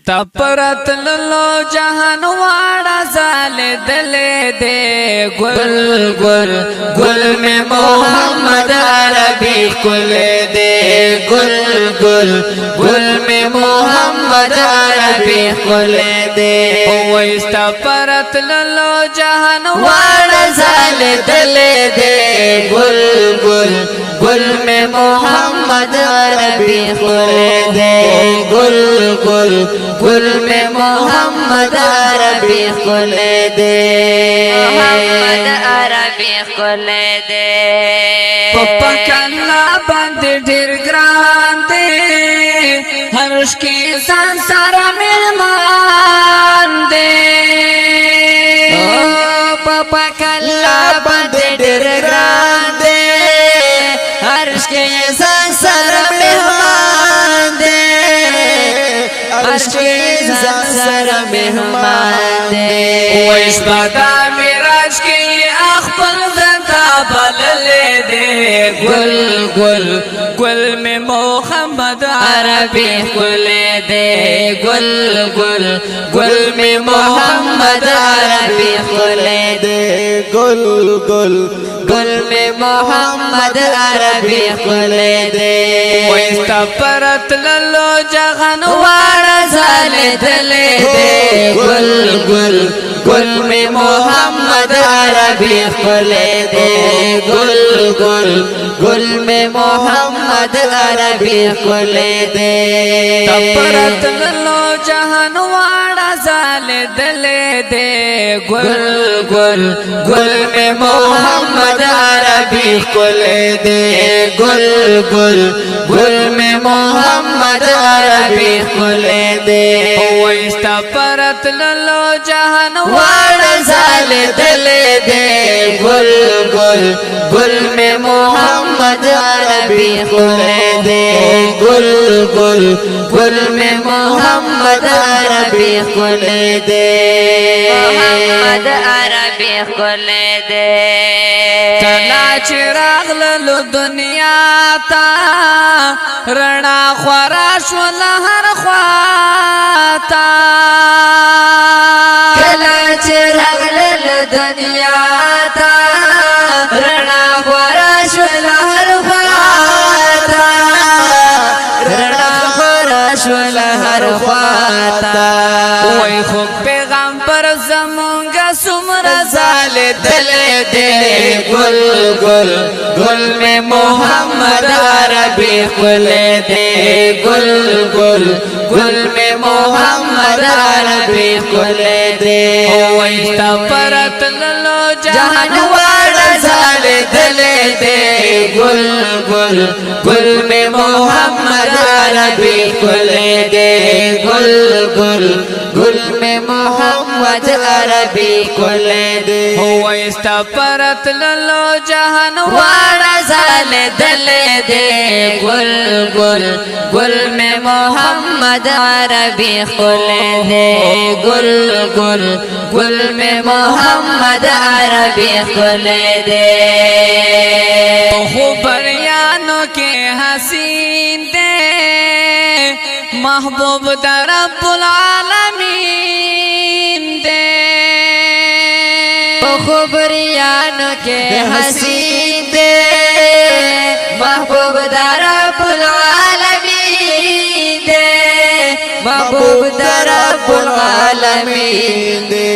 تپرت للو جہان واڑا زال دلے دے گل گل گل میں محمد عربی کلے دے گل گل گل میں محمد عربی کلے دے ویس تپرت للو جہان واڑا زال دلے دے گل گل گل میں محمد عربی کلے دے گل گل گل میں محمد عربی کلے دے محمد عربی کلے دے پپا کلا بند ڈھیر گران دے ہرش کی سان سارا مہمان دے پپا کلا بند ڈھیر گران دے ہرش کی سان سارا مہمان دے عرش کے سر مہمان دے ویس بادا میراج کی اخبر زندہ بل لے دے گل گل گل میں محمد عربی کلے دے گل گل گل میں محمد عربی کلے دے گل گل گل میں محمد عربی کلے دے ویس تپرت للو جہان واڑا زال دلے دے گل گل گل میں محمد عربی کلے دے گل گل گل میں محمد عربی کلے دے تپرت للو جہان واڑا زال دلے دے گل گل گل میں محمد عربی کلے دے گل گل گل میں محمد عربی کلے دے ویس تپرت للو جہان واڑا زال دلے دے گل گل گل میں محمد عربی کلے دے گل گل گل میں محمد عربی کلے دے محمد عربی کلے دے کلا چراغ للو دنیا تا رنا خورا شول ہر خواتا کلا چراغ للو دنیا تا رنا خورا شول ہر خواتا رنا خورا شول ہر خواتا وی خوب پیغمبر زمونگا سمر زال دلے دے گل گل گل میں محمد عربی کلے دے گل گل گل میں محمد عربی کلے دے ویس تپرت للو جہان واڑا زال دلے دے گل گل گل میں محمد عربی کلے دے گل گل گل میں محمد عربی کلے دے ویس تپرت للو جہان واڑا زال دلے دے گل گل گل میں محمد عربی کلے دے گل گل گل میں محمد عربی کلے دے خوبریانوں کے حسین دے محبوب در رب العالمین دے خبریانوں کے حسین دے محبوب در رب العالمین دے محبوب در رب العالمین دے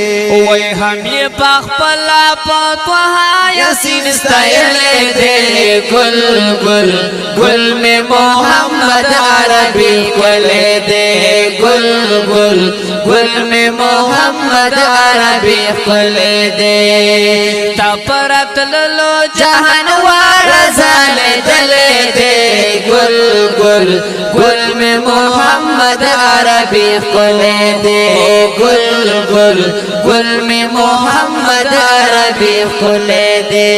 وی ہم یہ پخپلا پتوہا یسین ستائلے دے گل گل گل میں محمد عربی کلے دے گل گل گل میں محمد عربی کلے دے تپرت للو جہان واڑا زال دلے دے گل گل گل میں محمد عربی کلے دے گل گل گل میں محمد عربی کلے دے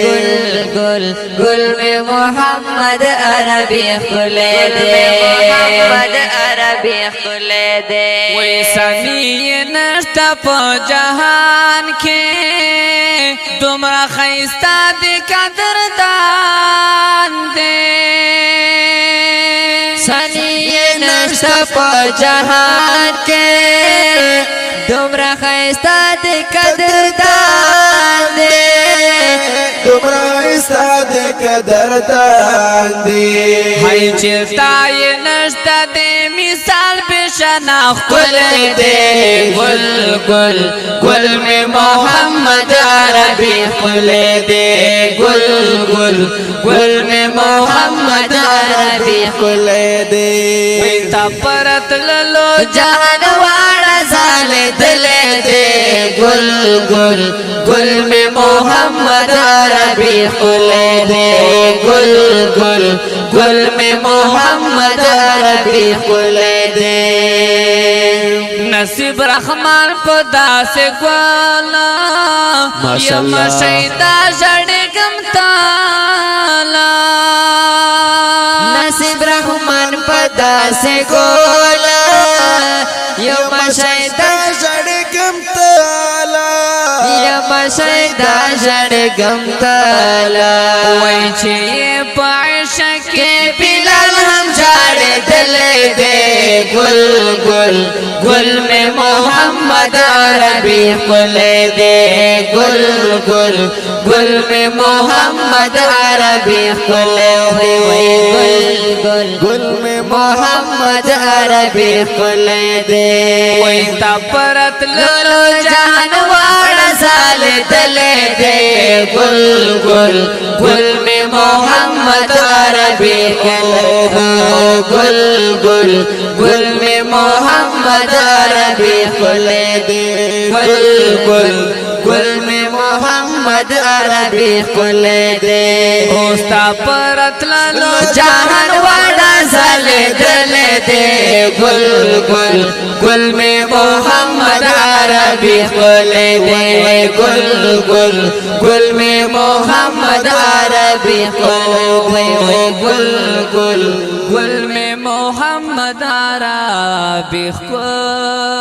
گل گل گل میں محمد عربی کلے دے محمد عربی کلے دے ویسانی نشتا پا جہان کے دمرا خیستا دی قدردان دے سنی نشتا پا جہان के दोमरा खैस्ता दे कदरदान दे दोमरा खैस्ता दे कदरदान दे हाय चलता ये नश्ता दे मिसाल पे शनाख्त दे गुल गुल गुल में मोहम्मद अरबी खुले दे गुल गुल गुल में मोहम्मद अरबी खुले दे परत ललो जहान वाड़ा साले दिले दे गुल गुल गुल में मोहम्मद अरबी खुले दे गुल गुल गुल में मोहम्मद अरबी खुले दे नसीब रहमान पदा से ग्वाला या मशैदा जड़े गमताला नसीब रहमान पदा से गोला यो मशैदा जड़े गमताला यो मशैदा जड़े गमताला वही छे पाश के बिलाल हम जाड़े दिले दे गुल गुल गुल में मोहम्मद अरबी खुले दे गुल गुल गुल में मोहम्मद अरबी खुले दे गुल गुल में मोहम्मद अरबी खुले दे वही परत लो जान वाड़ा साले दिले दे गुल गुल गुल में मोहम्मद अरबी खुले दे गुल गुल गुल में मोहम्मद अरबी खुले दे गुल गुल गुल में मोहम्मद अरबी खुले दे होस्ता परत लो जान वाड़ा साले दिले दे गुल गुल गुल में मोहम्मद अरबी खुले दे गुल गुल गुल में मोहम्मद अरबी खुले दे गुल गुल गुल में मोहम्मद अरबी खुले